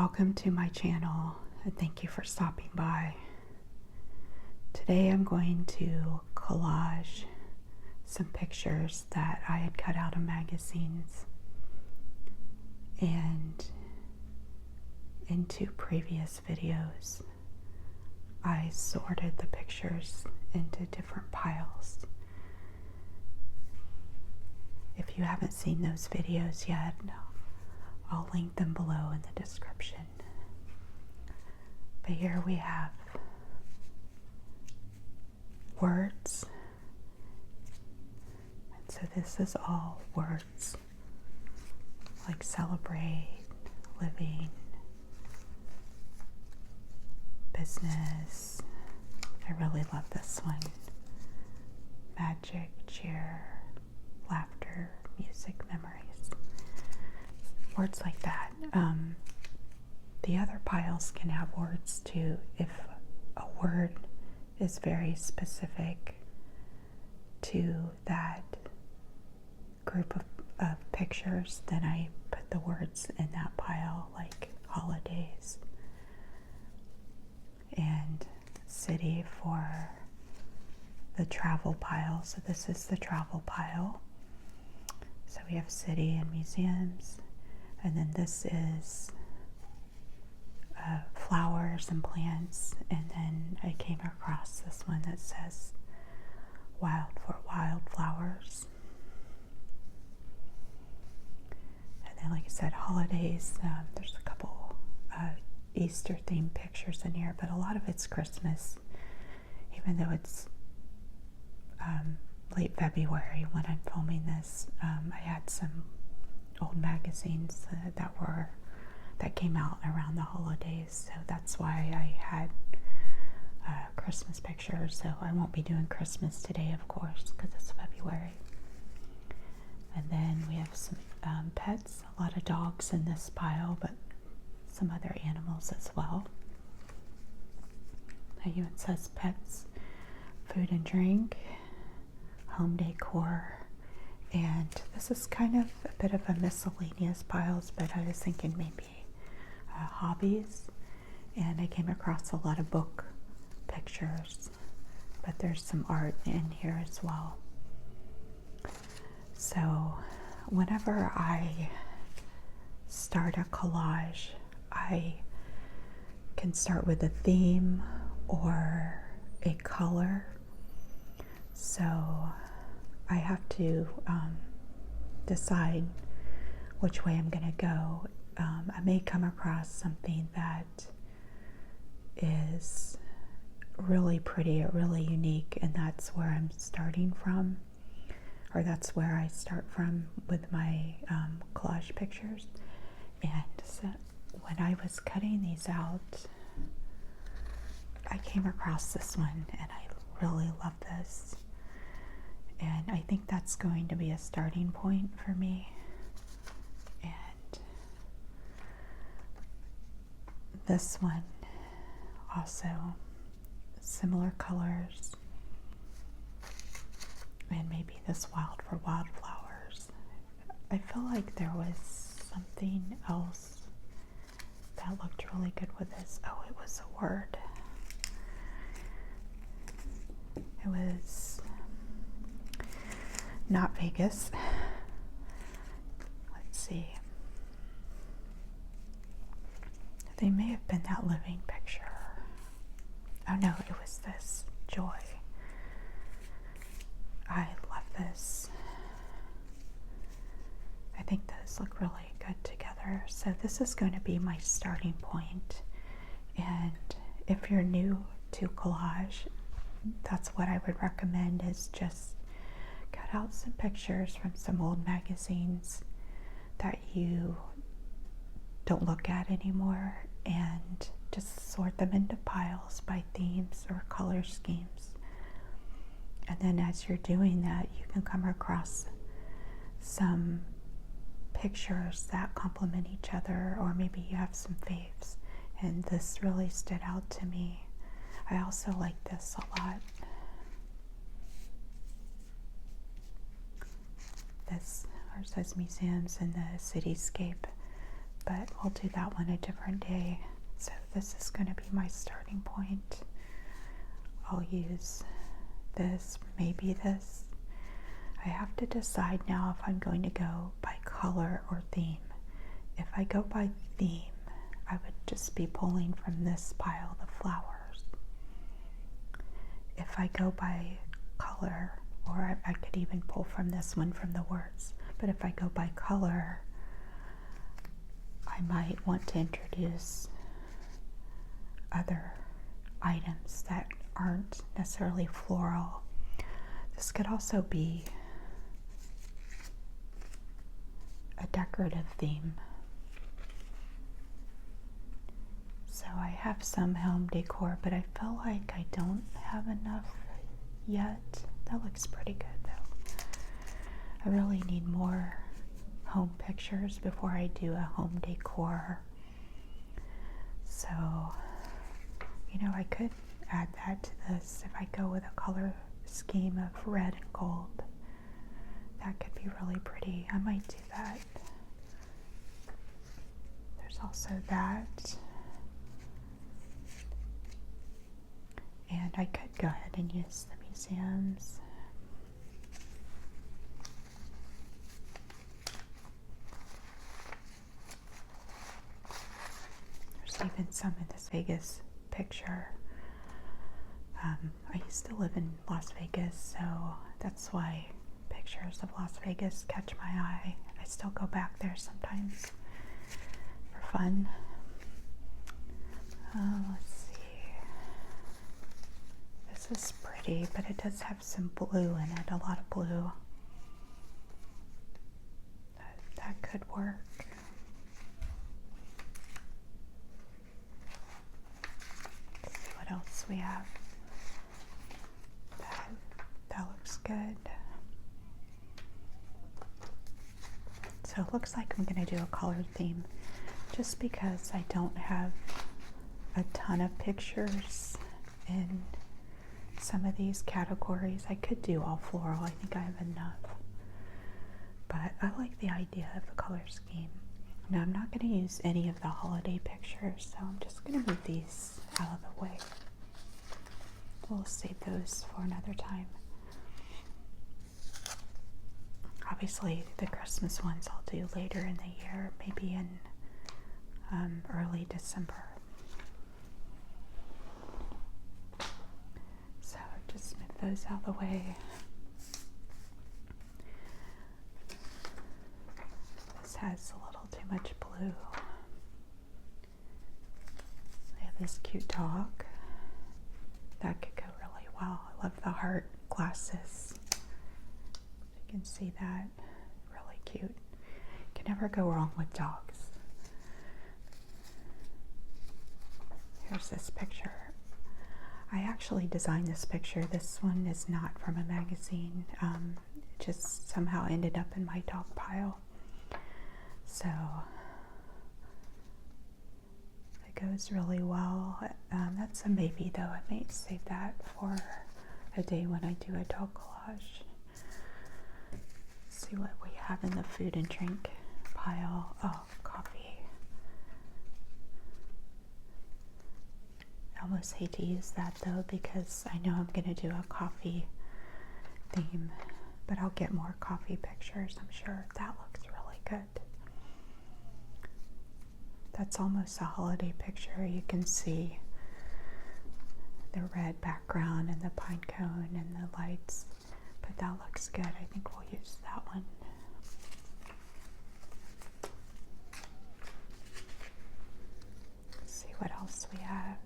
Welcome to my channel and thank you for stopping by. Today I'm going to collage some pictures that I had cut out of magazines, and in two previous videos I sorted the pictures into different piles. If you haven't seen those videos yet, I'll link them below in the description. But here we have words. And so this is all words like celebrate, living, business. I really love this one. Magic, cheer, laughter, music, memories. Words like that. The other piles can have words too. If a word is very specific to that group of pictures, then I put the words in that pile, like holidays, and city for the travel pile. So this is the travel pile. So we have city and museums. And then this is flowers and plants. And then I came across this one that says wild for wildflowers. And then, like I said, holidays. There's a couple Easter themed pictures in here, but a lot of it's Christmas, even though it's late February when I'm filming this. I had some old magazines that came out around the holidays, so that's why I had Christmas pictures. So I won't be doing Christmas today, of course, because it's February. And then we have some pets, a lot of dogs in this pile, but some other animals as well. Now here it says pets, food and drink, home decor. And this is kind of a bit of a miscellaneous piles, but I was thinking maybe hobbies. And I came across a lot of book pictures, but there's some art in here as well. So whenever I start a collage, I can start with a theme or a color. So I have to decide which way I'm going to go. I may come across something that is really pretty or really unique, and that's where I'm starting from, or that's where I start from with my collage pictures. And so when I was cutting these out, I came across this one, and I really love this. And I think that's going to be a starting point for me. And this one also, similar colors. And maybe this wild for wildflowers. I feel like there was something else that looked really good with this. Oh, it was a word. It was not Vegas. Let's see. They may have been that living picture. Oh no, it was this. Joy. I love this. I think those look really good together. So this is going to be my starting point. And if you're new to collage, that's what I would recommend, is just cut out some pictures from some old magazines that you don't look at anymore, and just sort them into piles by themes or color schemes. And then as you're doing that, you can come across some pictures that complement each other, or maybe you have some faves. And this really stood out to me. I also like this a lot. This says museums and the cityscape. but we'll do that one a different day. So this is going to be my starting point. I'll use this, maybe this. I have to decide now if I'm going to go by color or theme. If I go by theme, I would just be pulling from this pile the flowers. If I go by color, or I could even pull from this one from the words, but if I go by color, I might want to introduce other items that aren't necessarily floral. This could also be a decorative theme. So I have some home decor, but I feel like I don't have enough yet. That looks pretty good though. I really need more home pictures before I do a home decor. So, you know, I could add that to this if I go with a color scheme of red and gold. That could be really pretty. I might do that. There's also that. And I could go ahead and use the museums. There's even some in this Vegas picture. I used to live in Las Vegas, so that's why pictures of Las Vegas catch my eye. I still go back there sometimes for fun. Let's see. This is pretty, but it does have some blue in it, a lot of blue. That could work. Let's see what else we have. That looks good. So it looks like I'm going to do a color theme just because I don't have a ton of pictures in some of these categories. I could do all floral. I think I have enough. But I like the idea of a color scheme. Now I'm not going to use any of the holiday pictures, so I'm just going to move these out of the way. We'll save those for another time. Obviously, the Christmas ones I'll do later in the year, maybe in early December. So just move those out of the way. This has a little too much blue. I have this cute dog. That could go really well. I love the heart glasses. You can see that. Really cute. Can never go wrong with dogs. Here's this picture. I actually designed this picture. This one is not from a magazine. It just somehow ended up in my dog pile. So it goes really well. That's a maybe though. I may save that for a day when I do a dog collage. See what we have in the food and drink pile. Oh, coffee. I almost hate to use that though because I know I'm going to do a coffee theme, but I'll get more coffee pictures, I'm sure. That looks really good. That's almost a holiday picture. You can see the red background and the pine cone and the lights. But that looks good. I think we'll use that one. Let's see what else we have.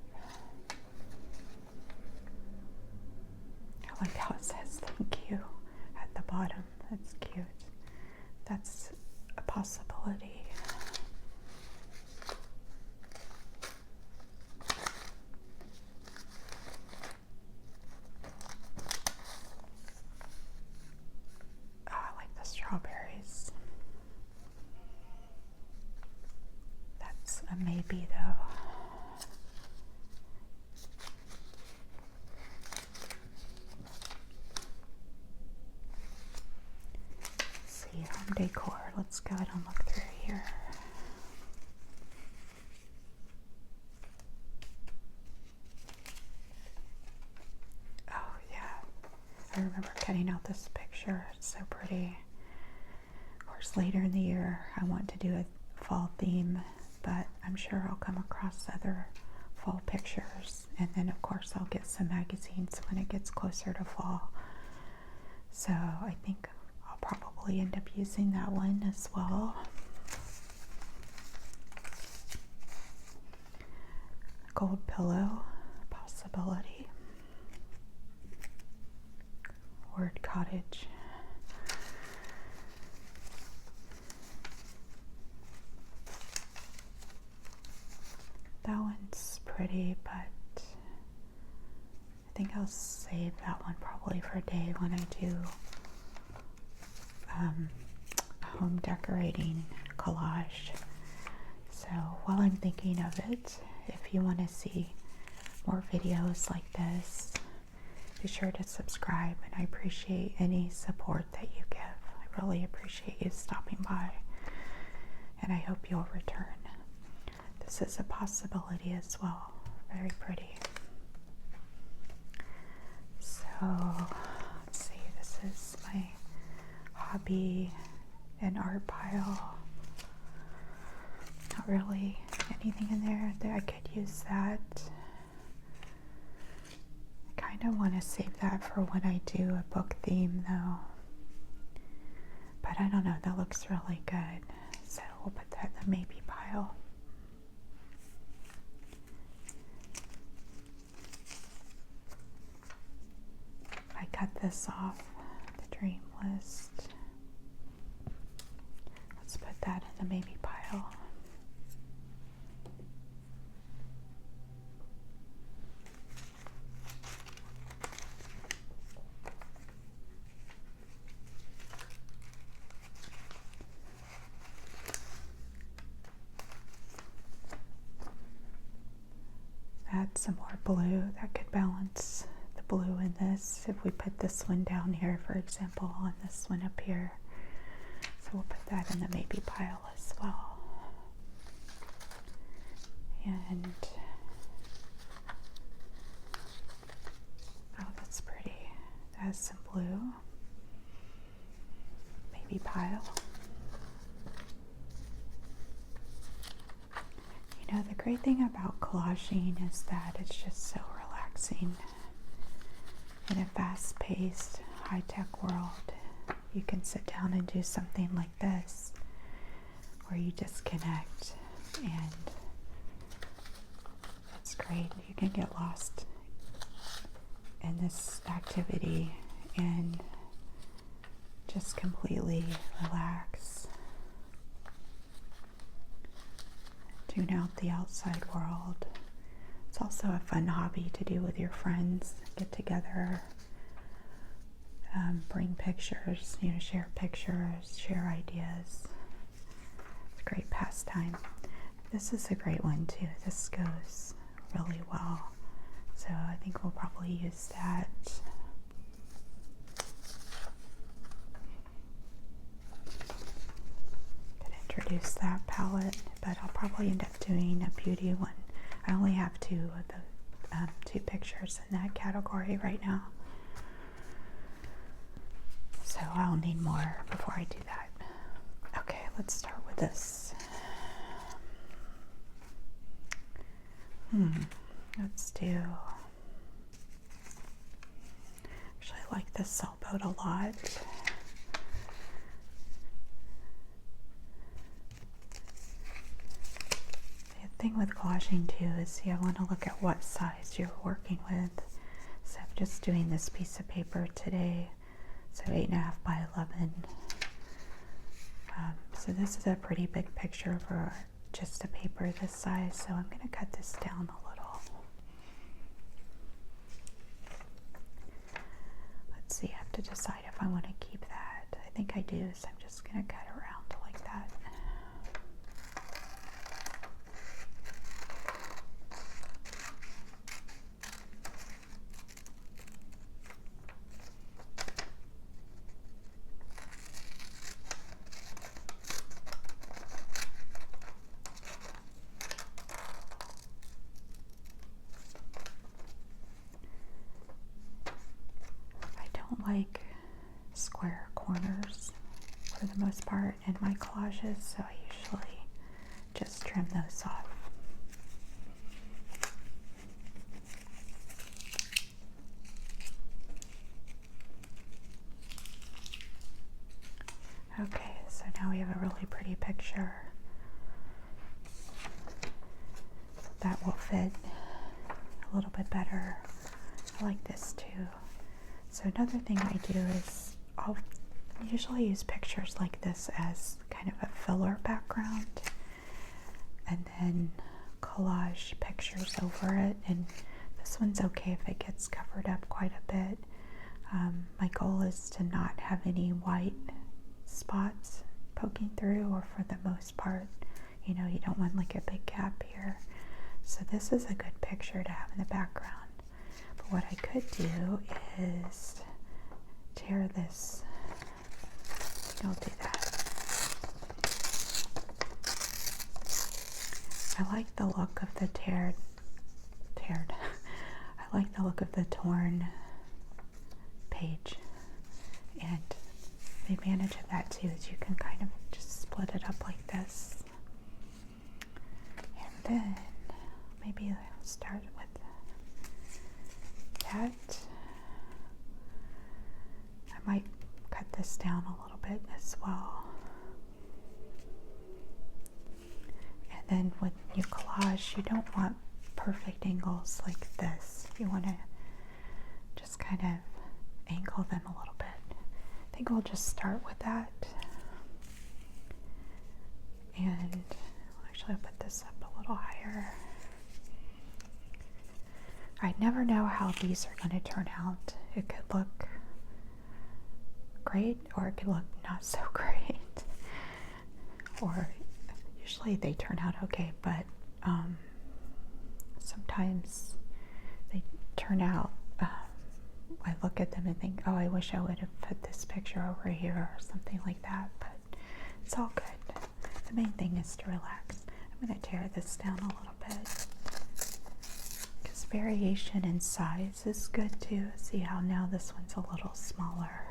I like how it says thank you at the bottom. That's cute. That's a possibility. Strawberries. That's a maybe though. Let's see, home decor. Let's go ahead and look through here. remember cutting out this picture. It's so pretty. Of course, later in the year, I want to do a fall theme, but I'm sure I'll come across other fall pictures. And then, of course, I'll get some magazines when it gets closer to fall. So I think I'll probably end up using that one as well. Gold pillow, possibility. Word cottage. That one's pretty, but I think I'll save that one probably for a day when I do home decorating collage. So while I'm thinking of it, if you want to see more videos like this, be sure to subscribe, and I appreciate any support that you give. I really appreciate you stopping by, and I hope you'll return. This is a possibility as well. Very pretty. So, let's see, this is my hobby and art pile. Not really anything in there that I could use that. I kind of want to save that for when I do a book theme though. But I don't know, that looks really good. So we'll put that in the maybe pile. I cut this off the dream list. Let's put that in the maybe pile. Add some more blue. That could balance the blue in this if we put this one down here, for example, on this one up here. So we'll put that in the maybe pile as well. And oh, that's pretty. That has some blue. Maybe pile. You know, the great thing about collaging is that it's just so relaxing. In a fast-paced, high-tech world, you can sit down and do something like this, where you disconnect, and it's great. You can get lost in this activity and just completely relax. Tune out the outside world. It's also a fun hobby to do with your friends. Get together, bring pictures, share pictures, share ideas. It's a great pastime. This is a great one too. This goes really well. So I think we'll probably use that. Could introduce that palette, but I'll probably end up doing a beauty one. I only have two of the two pictures in that category right now. So I'll need more before I do that. Okay, let's start with this. Let's do... Actually, I like this sailboat a lot. Thing with collaging too is you want to look at what size you're working with. So I'm just doing this piece of paper today, so 8.5 by 11. So this is a pretty big picture for just a paper this size, so I'm going to cut this down a little. Let's see, I have to decide if I want to keep that. I think I do, so I'm just going to cut around like that. for the most part in my collages, so I usually just trim those off. Okay, so now we have a really pretty picture that will fit a little bit better. I like this too. So another thing I do is I'll usually use pictures like this as kind of a filler background and then collage pictures over it, and this one's okay if it gets covered up quite a bit. My goal is to not have any white spots poking through, or for the most part, you know, you don't want like a big gap here. So this is a good picture to have in the background. But what I could do is tear this. I'll do that. I like the look of the I like the look of the torn page, and the advantage of that too is you can kind of just split it up like this. And then maybe I'll start with that. I might cut this down a little bit as well. And then with your collage, you don't want perfect angles like this. You want to just kind of angle them a little bit. I think I'll just start with that. And actually I'll put this up a little higher. I never know how these are going to turn out. It could look great, or it could look not so great. Or usually they turn out okay, but sometimes they turn out, I look at them and think, oh, I wish I would have put this picture over here or something like that, but it's all good. The main thing is to relax. I'm going to tear this down a little bit, because variation in size is good too. See how now this one's a little smaller.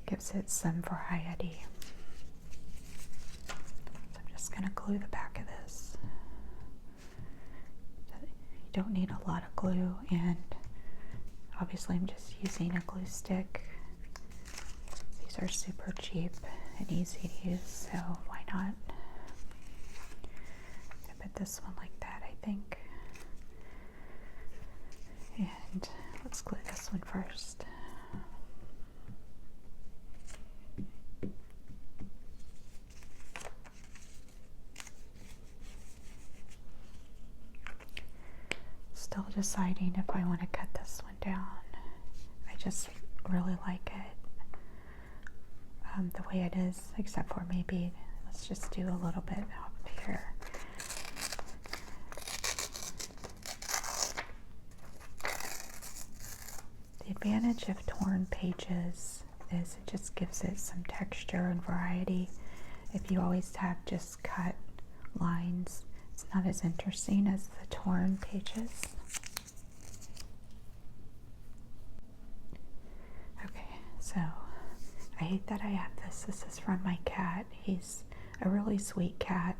Gives it some variety. So I'm just going to glue the back of this. You don't need a lot of glue, and obviously I'm just using a glue stick. These are super cheap and easy to use, so why not? I put this one like that, I think. And let's glue this one first. Still deciding if I want to cut this one down. I just really like it the way it is, except for maybe let's just do a little bit up here. The advantage of torn pages is it just gives it some texture and variety. If you always have just cut lines, it's not as interesting as the torn pages. Okay, so I hate that I have this. This is from my cat. He's a really sweet cat,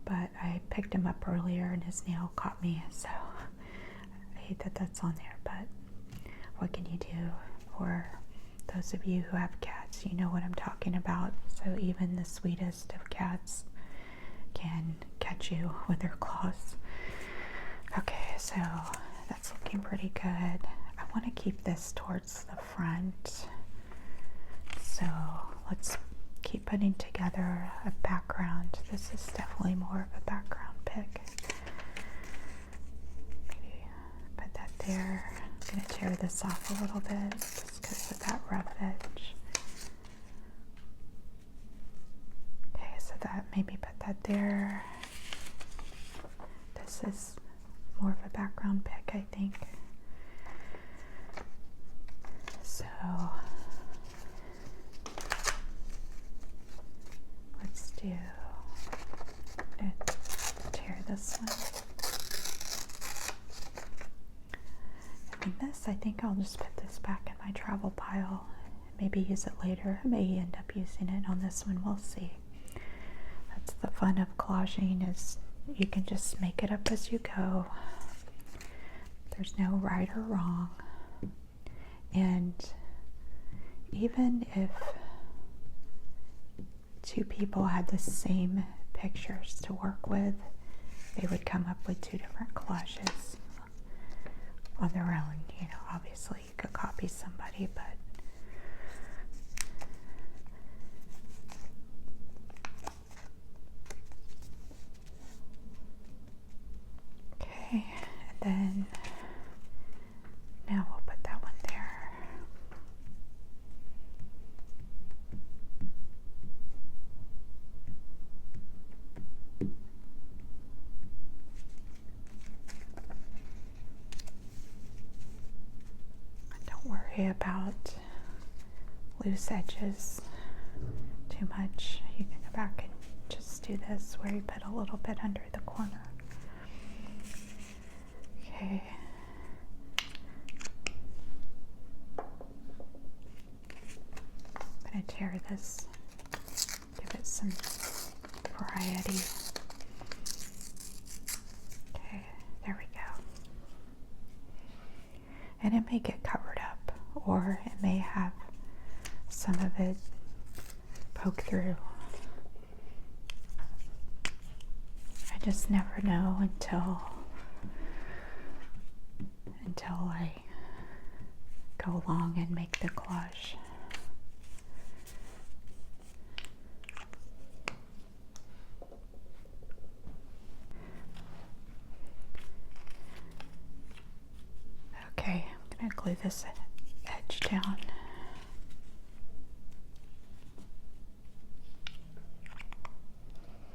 but I picked him up earlier and his nail caught me, so I hate that that's on there, but what can you do? For those of you who have cats, you know what I'm talking about. So even the sweetest of cats can catch you with their claws. Okay, so that's looking pretty good. I want to keep this towards the front, so let's keep putting together a background. This is definitely more of a background pick. Maybe put that there. I'm going to tear this off a little bit just because of that rough edge. Okay, so that, maybe put that there. This is more of a background pick, I think. So let's do it. Tear this one. And this, I think I'll just put this back in my travel pile. maybe use it later. I may end up using it on this one. We'll see. That's the fun of collaging, is you can just make it up as you go. There's no right or wrong. And even if two people had the same pictures to work with, they would come up with two different collages on their own. You know, obviously you could copy somebody, but okay, and then now we'll put that one there. Don't worry about loose edges too much. You can go back and just do this where you put a little bit under the corner. Okay. I'm going to tear this, give it some variety. Okay, there we go. And it may get covered up, or it may have some of it poke through. I just never know until I go along and make the collage. Okay, I'm going to glue this edge down.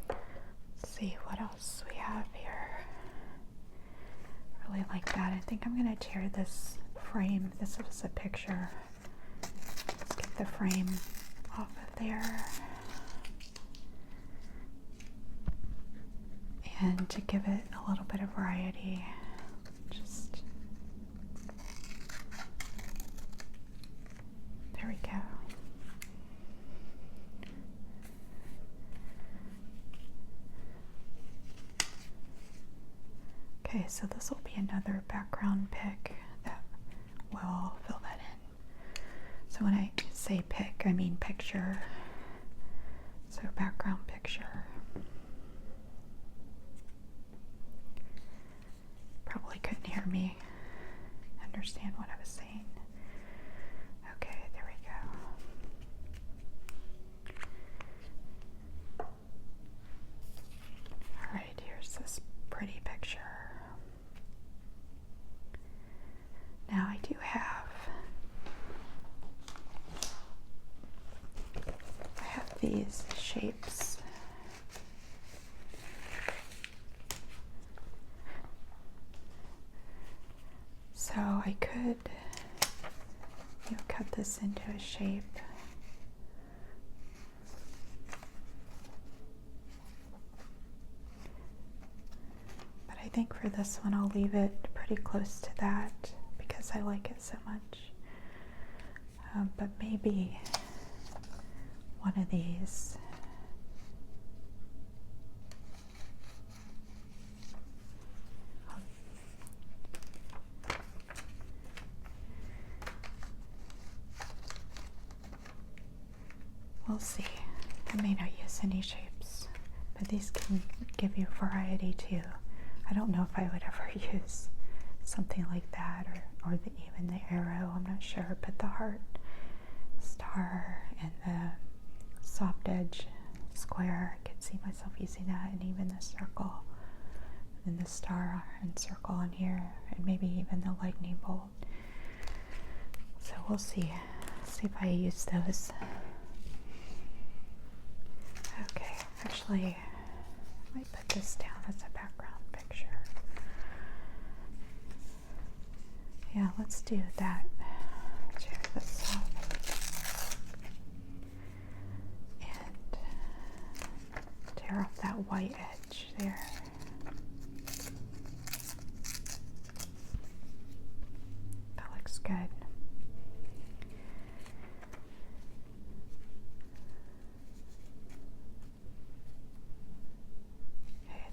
Let's see what else we have here. I really like that. I think I'm going to tear this frame. This is a picture. Let's get the frame off of there. And to give it a little bit of variety, just there we go. Okay, so this will be another background pick that will fill that in. So when I say pick, I mean picture. So background picture. Probably couldn't hear me understand what I was saying. Okay, there we go. Alright, here's this pretty picture. Now I do have these shapes. So I could cut this into a shape. But I think for this one I'll leave it pretty close to that because I like it so much. But maybe one of these. We'll see. I may not use any shapes, but these can give you variety too. I don't know if I would ever use something like that, or even the arrow, I'm not sure, but the heart, star, and the soft edge square, I could see myself using that, and even the circle, and the star and circle on here, and maybe even the lightning bolt. So we'll see if I use those. Okay, actually, I might put this down as a background picture. Yeah, let's do that. Tear this off. And tear off that white edge there. That looks good.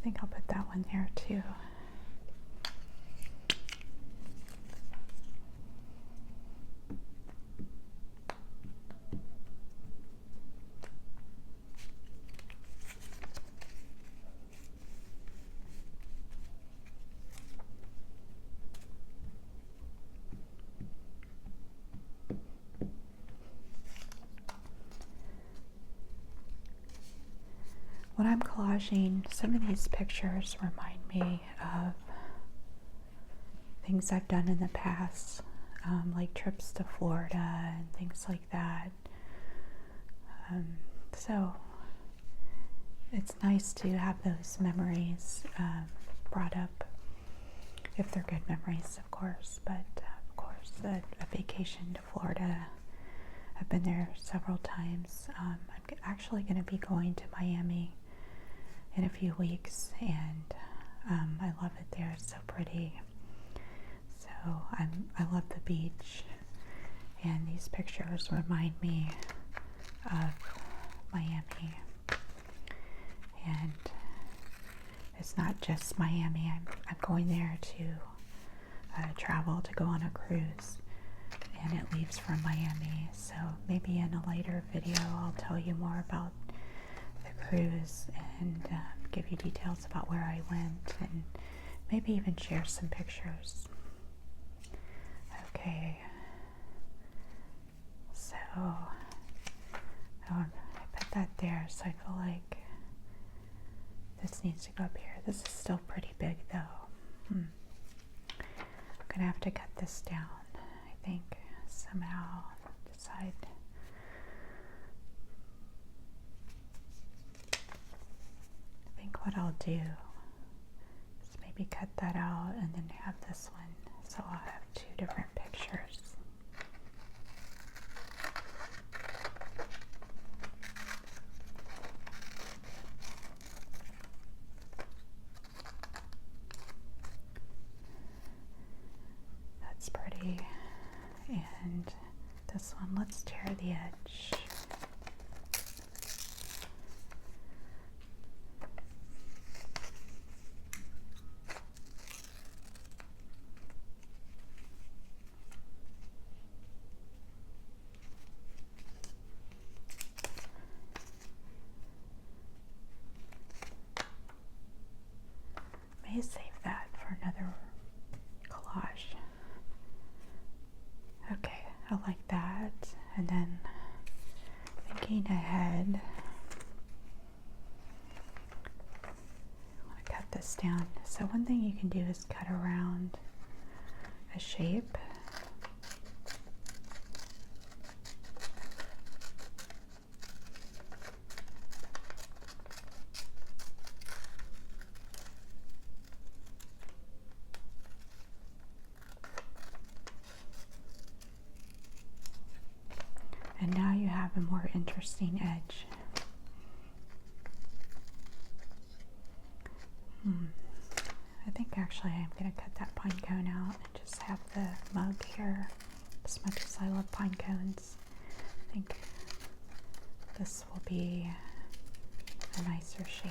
think I'll put that one there too. When I'm collaging, some of these pictures remind me of things I've done in the past, like trips to Florida and things like that. So it's nice to have those memories brought up, if they're good memories, of course. But of course, a vacation to Florida, I've been there several times. I'm actually going to be going to Miami in a few weeks, and I love it there. It's so pretty. So I love the beach, and these pictures remind me of Miami. And it's not just Miami. I'm going there to travel, to go on a cruise, and it leaves from Miami. So maybe in a later video I'll tell you more about the cruise and give you details about where I went, and maybe even share some pictures. Okay, so I put that there, so I feel like this needs to go up here. This is still pretty big though. I'm gonna have to cut this down, I think, somehow. Decide. I think what I'll do is maybe cut that out and then have this one, so I'll have two different pictures. That's pretty. And this one, let's tear the edge. May save that for another collage. Okay, I like that. And then thinking ahead, I want to cut this down. So one thing you can do is cut around a shape. And now you have a more interesting edge. I think actually I'm going to cut that pine cone out and just have the mug here. As much as I love pine cones, I think this will be a nicer shape.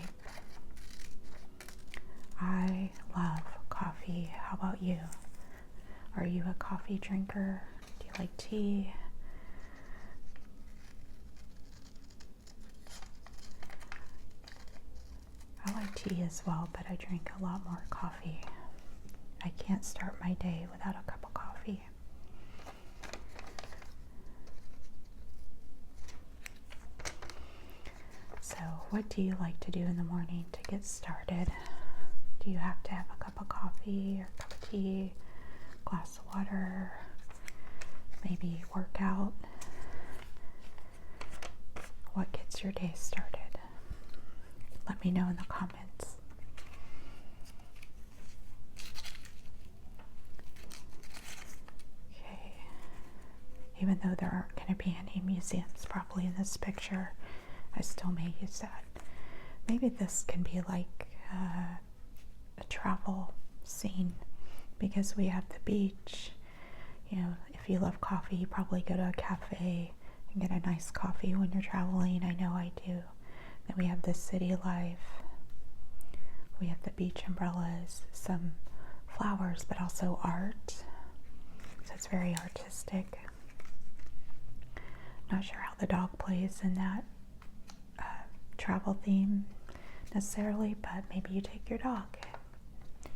I love coffee. How about you? Are you a coffee drinker? Do you like tea? I like tea as well, but I drink a lot more coffee. I can't start my day without a cup of coffee. So, what do you like to do in the morning to get started? Do you have to have a cup of coffee or a cup of tea, glass of water, maybe work out? What gets your day started? Let me know in the comments. Okay. Even though there aren't going to be any museums probably in this picture, I still may use that. Maybe this can be like a travel scene, because we have the beach. You know, if you love coffee, you probably go to a cafe and get a nice coffee when you're traveling. I know I do. Then we have the city life. We have the beach umbrellas, some flowers, but also art. So it's very artistic. Not sure how the dog plays in that travel theme necessarily, but maybe you take your dog.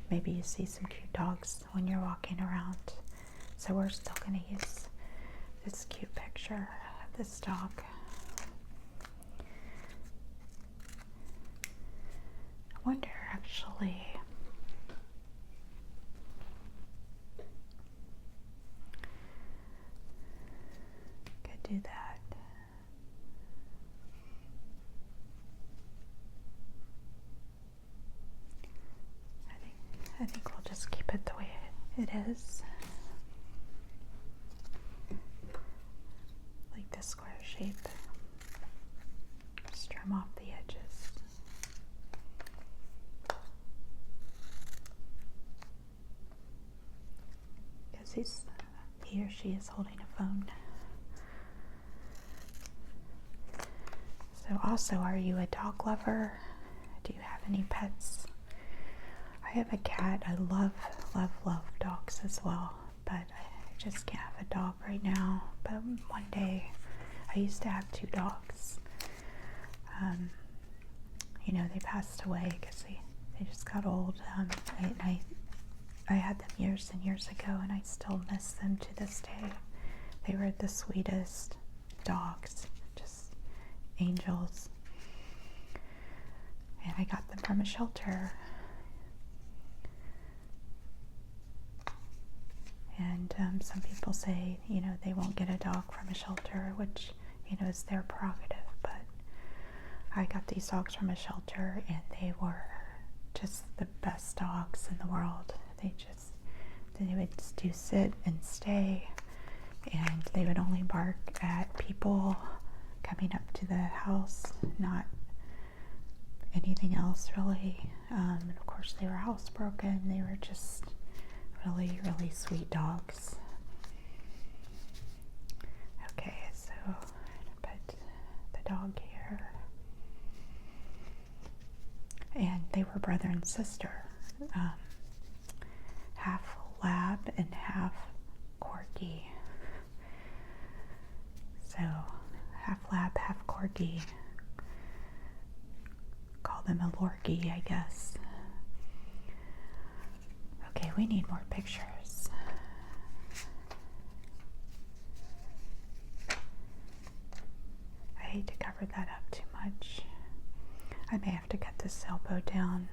Maybe you see some cute dogs when you're walking around. So we're still going to use this cute picture of this dog. I wonder actually, could do that. I think we'll just keep it the way it is. Like this square shape. Just trim off the edges. Because he or she is holding a phone. So also, are you a dog lover? Do you have any pets? I have a cat. I love dogs as well, but I just can't have a dog right now. But one day, I used to have 2 dogs. They passed away because they just got old. I had them years and years ago, and I still miss them to this day. They were the sweetest dogs, just angels. And I got them from a shelter. And some people say, they won't get a dog from a shelter, which, is their prerogative. But I got these dogs from a shelter, and they were just the best dogs in the world. They would do sit and stay, and they would only bark at people coming up to the house, not anything else really. And of course, they were housebroken. They were just really, really sweet dogs. Okay, so I'm gonna put the dog here. And they were brother and sister, half lab and half corgi. So half lab, half corgi. Call them a lorgie, I guess. Okay, we need more pictures. I hate to cover that up too much. I may have to cut this elbow down.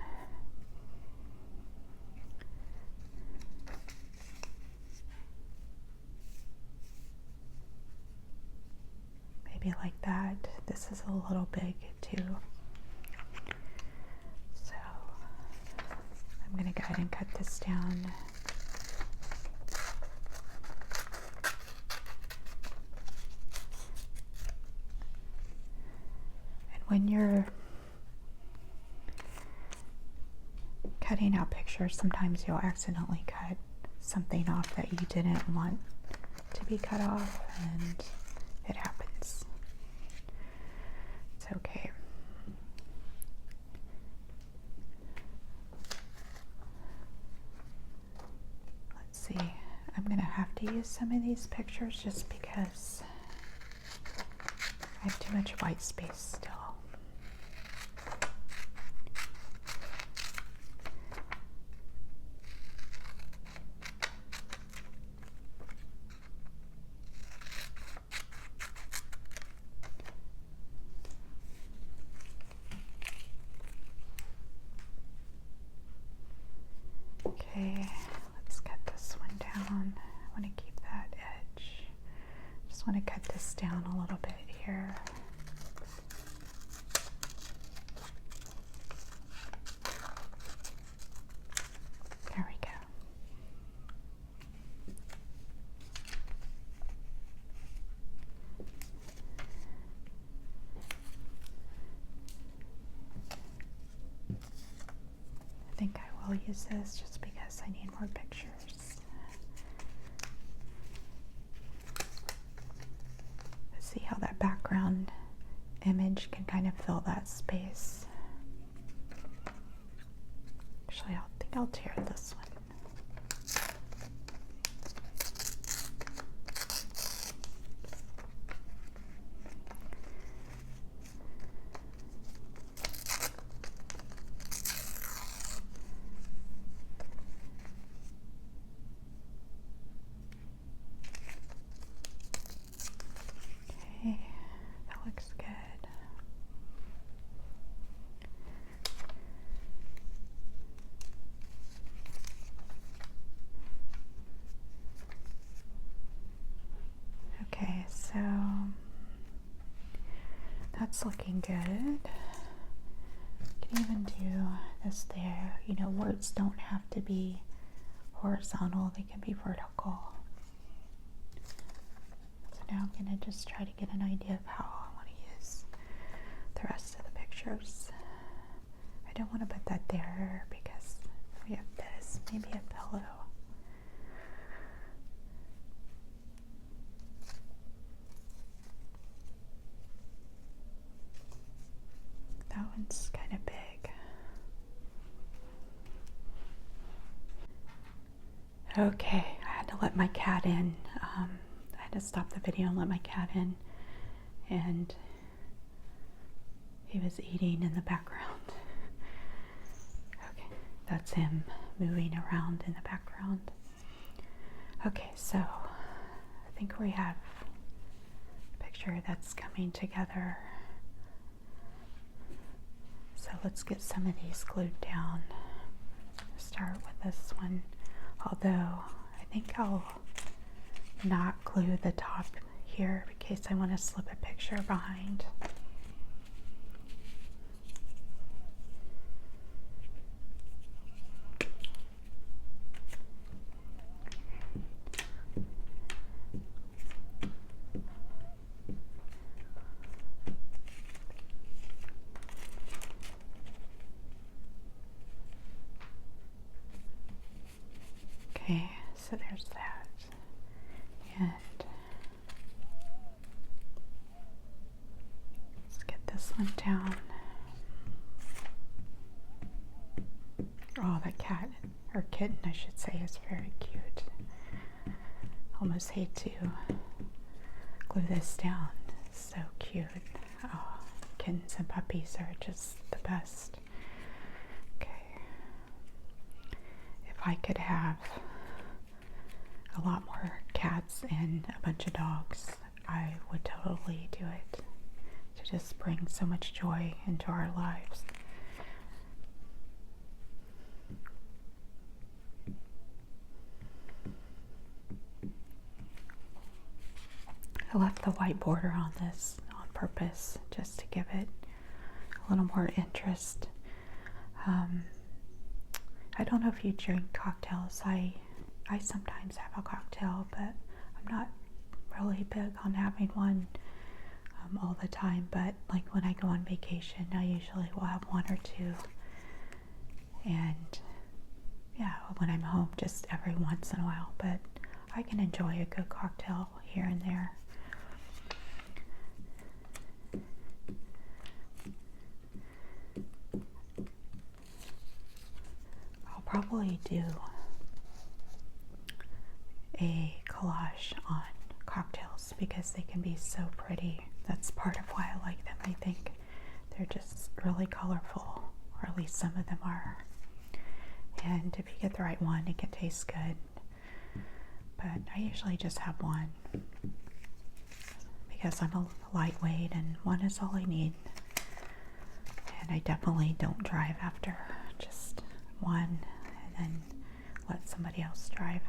Maybe like that. This is a little big too. So I'm going to go ahead and cut this down. And when you're cutting out pictures, sometimes you'll accidentally cut something off that you didn't want to be cut off, and it happens. It's okay. Let's see. I'm going to have to use some of these pictures just because I have too much white space still. Okay, let's cut this one down. I want to keep that edge. Just want to cut this down a little bit here. There we go. I think I will use this just because I need more pictures. See how that background image can kind of fill that space. Actually, I think I'll tear this one. Okay, that looks good. Okay, so that's looking good. You can even do this there. You know, words don't have to be horizontal, they can be vertical. So now I'm going to just try to get an idea of how I want to use the rest of the pictures. I don't want to put that there because we have this, maybe a pillow. That one's kind of big. Okay, I had to let my cat in. I had to stop the video and let my cat in, and he was eating in the background. Okay, that's him moving around in the background. Okay, so I think we have a picture that's coming together. So let's get some of these glued down. Start with this one, although I think I'll not glue the top here in case I want to slip a picture behind. Okay, so there's that. And let's get this one down. Oh, that cat, or kitten I should say, is very cute. Almost hate to glue this down. So cute. Oh, kittens and puppies are just the best. Okay. If I could have a lot more cats and a bunch of dogs, I would totally do it. To just bring so much joy into our lives. I left the white border on this on purpose just to give it a little more interest. I don't know if you drink cocktails. I sometimes have a cocktail, but I'm not really big on having one all the time. But like when I go on vacation, I usually will have one or two. And yeah, when I'm home, just every once in a while. But I can enjoy a good cocktail here and there. I'll probably do a collage on cocktails because they can be so pretty. That's part of why I like them. I think they're just really colorful, or at least some of them are. And if you get the right one, it can taste good. But I usually just have one because I'm a lightweight and one is all I need. And I definitely don't drive after, just one, and then let somebody else drive.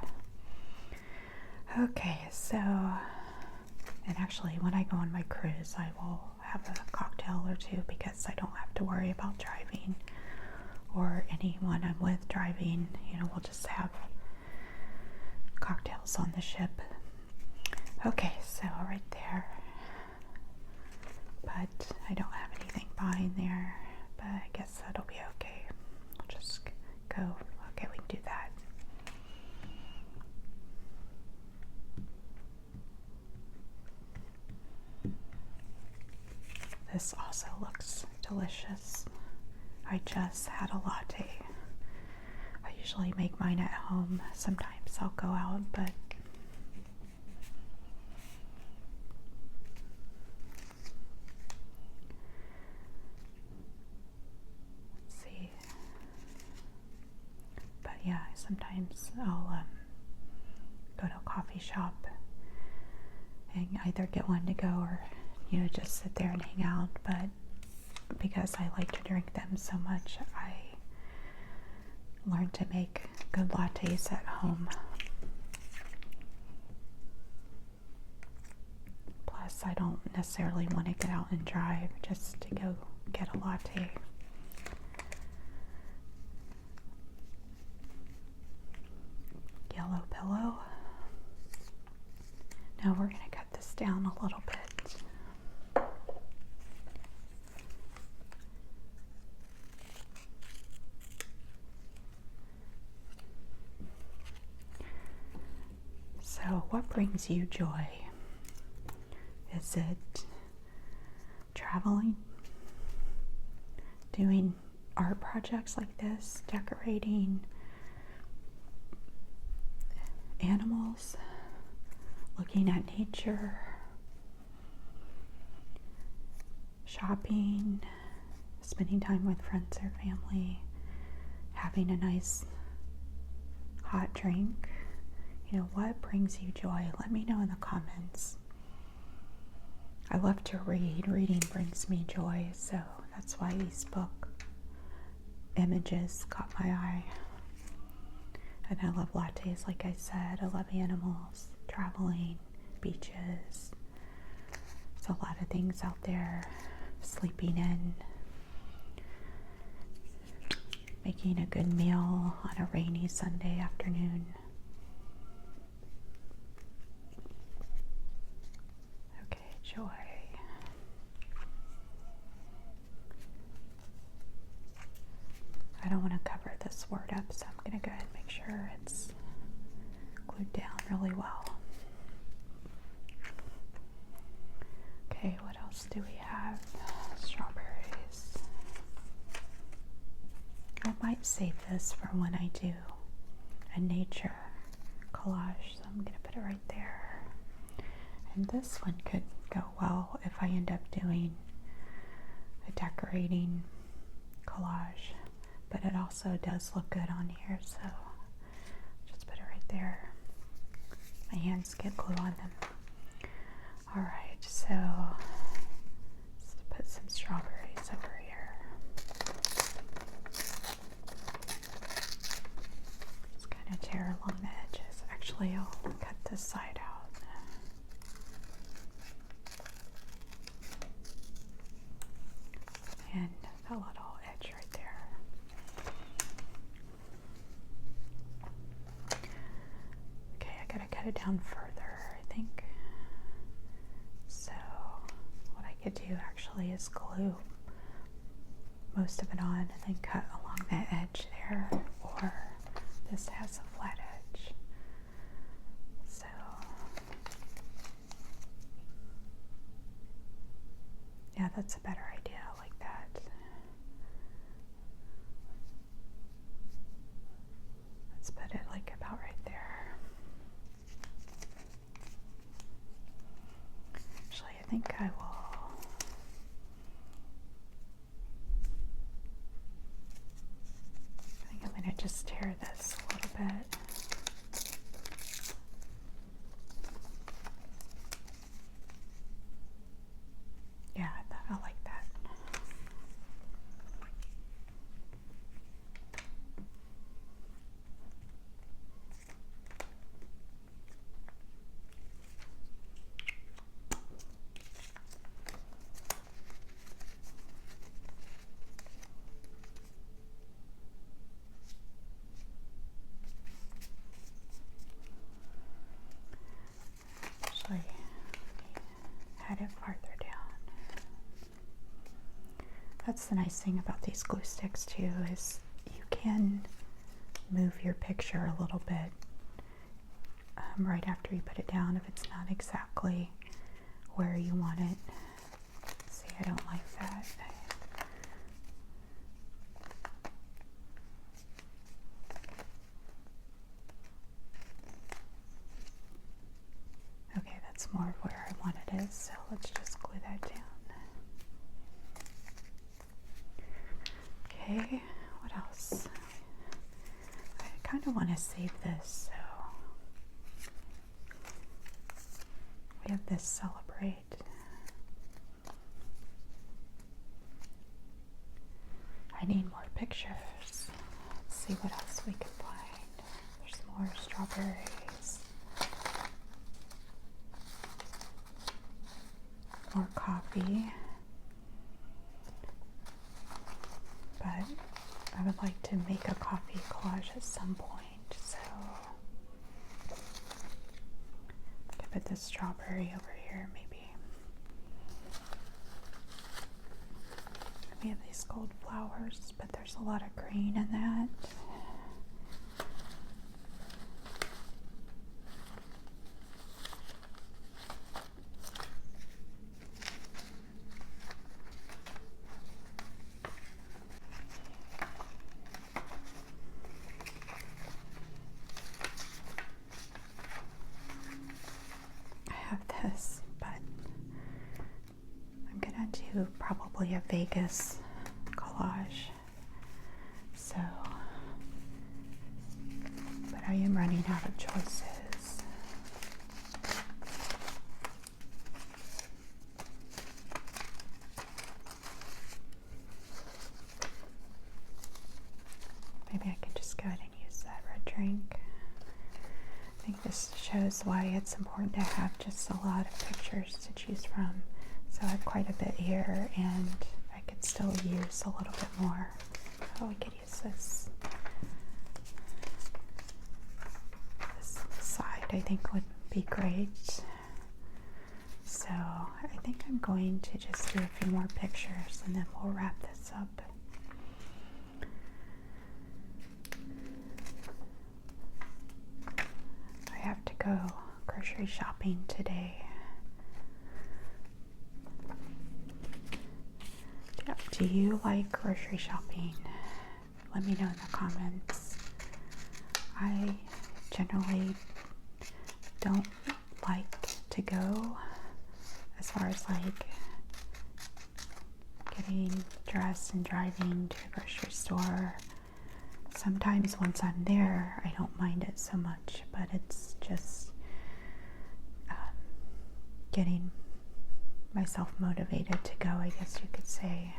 Okay, so, and actually when I go on my cruise, I will have a cocktail or two because I don't have to worry about driving or anyone I'm with driving. You know, we'll just have cocktails on the ship. Okay, so right there. But I don't have anything behind there, but I guess that'll be okay. I'll just go. Okay, we can do that. This also looks delicious. I just had a latte. usually make mine at home. Sometimes I'll go out, but let's see. But yeah, sometimes I'll go to a coffee shop and either get one to go or, just sit there and hang out. But because I like to drink them so much, I learned to make good lattes at home. Plus, I don't necessarily want to get out and drive just to go get a latte. Yellow pillow. Now we're going to cut this down a little bit. So, what brings you joy? Is it traveling? Doing art projects like this? Decorating? Animals? Looking at nature? Shopping? Spending time with friends or family? Having a nice hot drink? What brings you joy? Let me know in the comments. I love to read. Reading brings me joy, so that's why these book images caught my eye. And I love lattes, like I said. I love animals, traveling, beaches. There's a lot of things out there. Sleeping in. Making a good meal on a rainy Sunday afternoon. Joy. I don't want to cover this word up, so I'm going to go ahead and make sure it's glued down really well. Okay, what else do we have? Strawberries. I might save this for when I do a nature collage, so I'm going to put it right there. And this one could go well if I end up doing a decorating collage, but it also does look good on here, so just put it right there. My hands get glue on them. Alright, so let's put some strawberries over here. Just kind of tear along the edges. Actually, I'll cut this side out. And that little edge right there. Okay, I gotta cut it down further, I think. So, what I could do actually is glue most of it on and then cut along that edge there, or this has a flat edge. So, yeah, that's a better idea. Let's put it like about right there. Actually, I think I think I'm going to just tear this a little bit. Yeah, I like that. Head it farther down. That's the nice thing about these glue sticks too, is you can move your picture a little bit right after you put it down if it's not exactly where you want it. See, I don't like that. so let's just glue that down. Okay, what else? I kind of want to save this, so we have this celebrate. I need more pictures. Let's see what else we can find. There's more strawberries. More coffee. But I would like to make a coffee collage at some point, so give it the strawberry over here, maybe. We have these gold flowers, but there's a lot of green in that. I have this, but I'm gonna do probably a Vegas collage. So, but I am running out of choices. Maybe I could just go ahead and use that red drink. I think this shows why it's important to have just a lot of pictures to choose from. So I have quite a bit here, and I could still use a little bit more. Oh, we could use this. This side I think would be great. So I think I'm going to just do a few more pictures and then we'll wrap this up. I have to go grocery shopping today. Do you like grocery shopping? Let me know in the comments. I generally don't like to go as far as like getting dressed and driving to the grocery store. Sometimes once I'm there, I don't mind it so much, but it's just getting myself motivated to go, I guess you could say.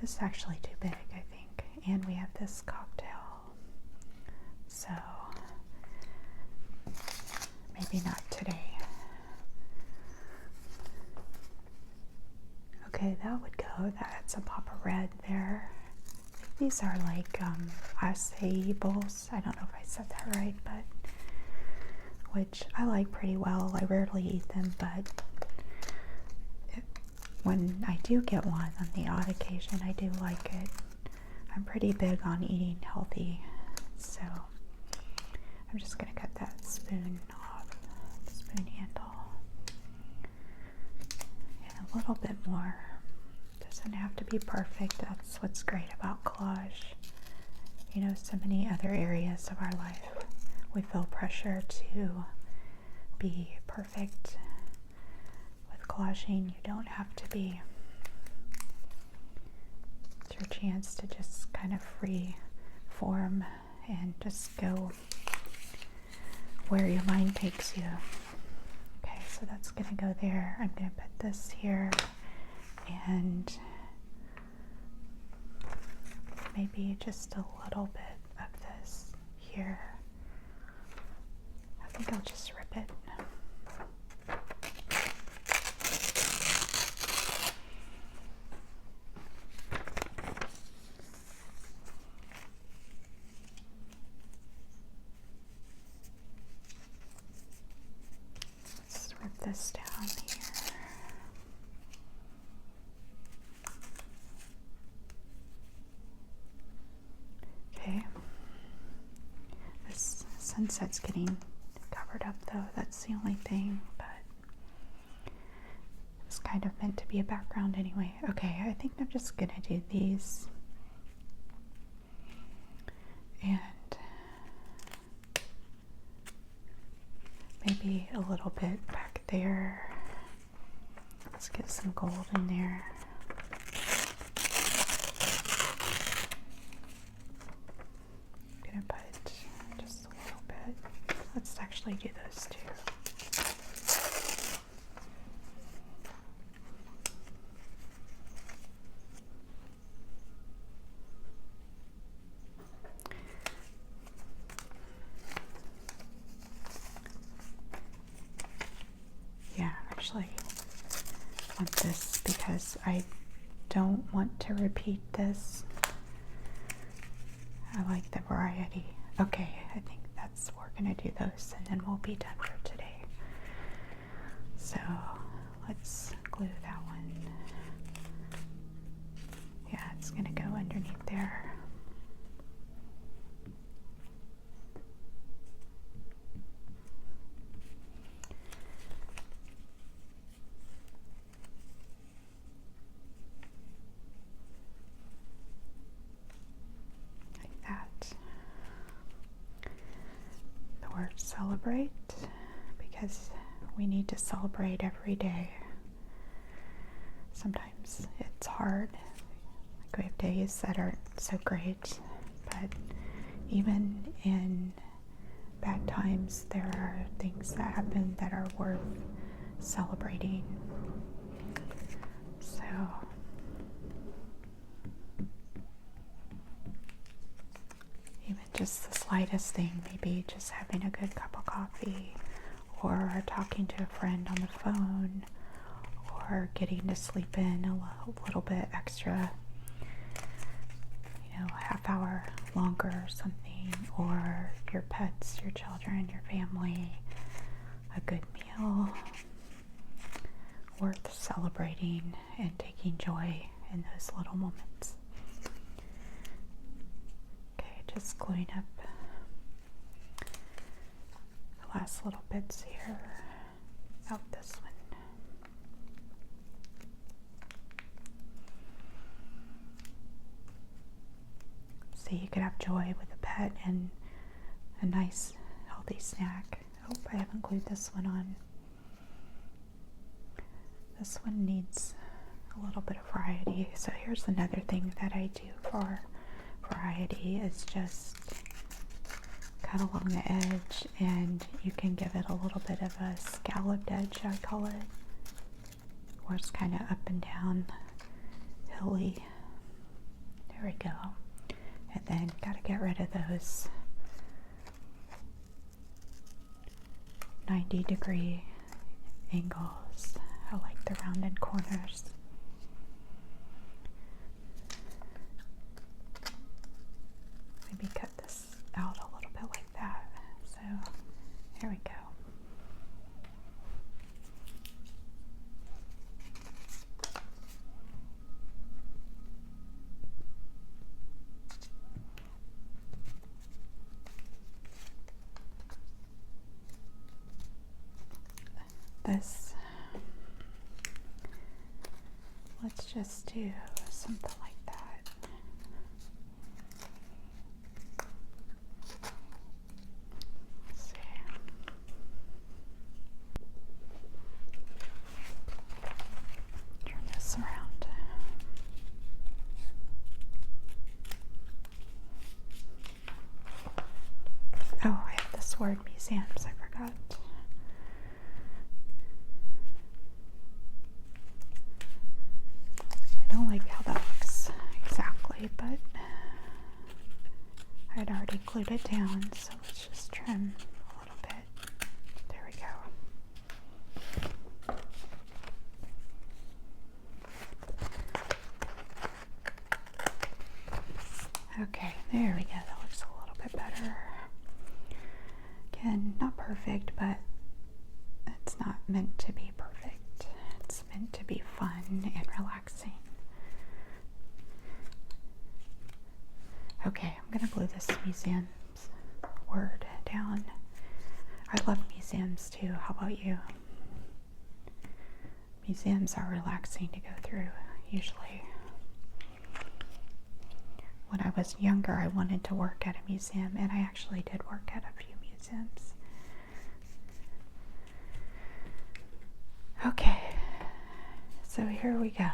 This is actually too big, I think. And we have this cocktail. So, maybe not today. Okay, that would go. That's a pop of red there. I think these are like acai bowls. I don't know if I said that right, but which I like pretty well. I rarely eat them, but when I do get one on the odd occasion, I do like it. I'm pretty big on eating healthy, so I'm just gonna cut that spoon off, the spoon handle, and a little bit more. Doesn't have to be perfect. That's what's great about collage. You know, so many other areas of our life, we feel pressure to be perfect. Collaging, you don't have to be. It's your chance to just kind of free form and just go where your mind takes you. Okay, so that's gonna go there. I'm gonna put this here and maybe just a little bit of this here. I think I'll just rip it. This down here. Okay. This sunset's getting covered up though, that's the only thing, but it's kind of meant to be a background anyway. Okay, I think I'm just gonna do these and maybe a little bit back there. Let's get some gold in there. I'm gonna put just a little bit. Let's actually do those two. Yeah, actually I want this because I don't want to repeat this. I like the variety. Okay, I think we're gonna do those and then we'll be done for today. So let's glue that one. Yeah, it's gonna go underneath there. Word celebrate, because we need to celebrate every day. Sometimes it's hard. Like we have days that aren't so great, but even in bad times, there are things that happen that are worth celebrating. So even just the slightest thing, maybe just having a good cup of coffee, or talking to a friend on the phone, or getting to sleep in a little bit extra, half hour longer or something, or your pets, your children, your family, a good meal, worth celebrating and taking joy in those little moments. Just gluing up the last little bits here out this one. See, you could have joy with a pet and a nice healthy snack. Oh, I haven't glued this one on. This one needs a little bit of variety. So here's another thing that I do for variety, is just cut along the edge, and you can give it a little bit of a scalloped edge, I call it, where it's kind of up and down, hilly. There we go. And then got to get rid of those 90-degree angles. I like the rounded corners. Maybe cut this out a little bit like that. So here we go. This, let's just do something like that. Let's see. Turn this around. Oh, I have this word museums, I forgot. I don't like how that looks exactly, but I'd already glued it down, so let's just trim a little bit. There we go. Okay, there we go. That looks a little bit better. Again, not perfect, but it's not meant to be perfect. It's meant to be fun and relaxing. Okay, I'm gonna glue this museums word down. I love museums too. How about you? Museums are relaxing to go through, usually. When I was younger, I wanted to work at a museum, and I actually did work at a few museums. Okay, so here we go.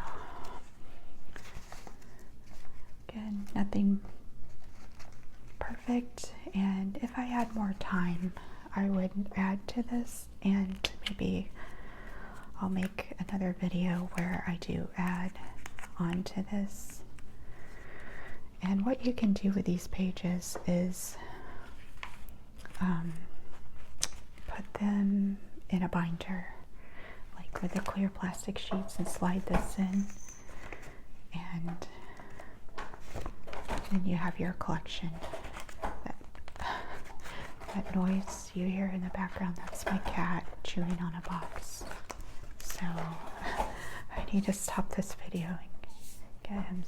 Again, nothing perfect, and if I had more time, I would add to this, and maybe I'll make another video where I do add onto this. And what you can do with these pages is put them in a binder, like with the clear plastic sheets, and slide this in, and then you have your collection. That noise you hear in the background, that's my cat chewing on a box. So I need to stop this video and get him,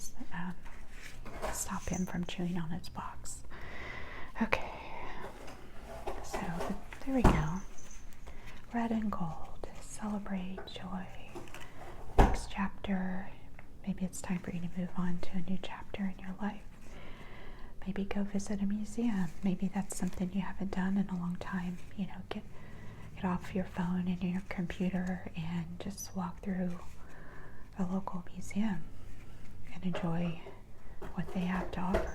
stop him from chewing on his box. Okay, so there we go. Red and gold, celebrate joy. Next chapter, maybe it's time for you to move on to a new chapter in your life. Maybe go visit a museum. Maybe that's something you haven't done in a long time. You know, get off your phone and your computer and just walk through a local museum and enjoy what they have to offer.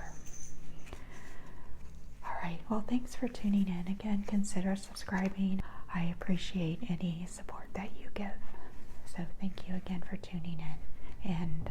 Alright, well, thanks for tuning in. Again, consider subscribing. I appreciate any support that you give. So thank you again for tuning in, and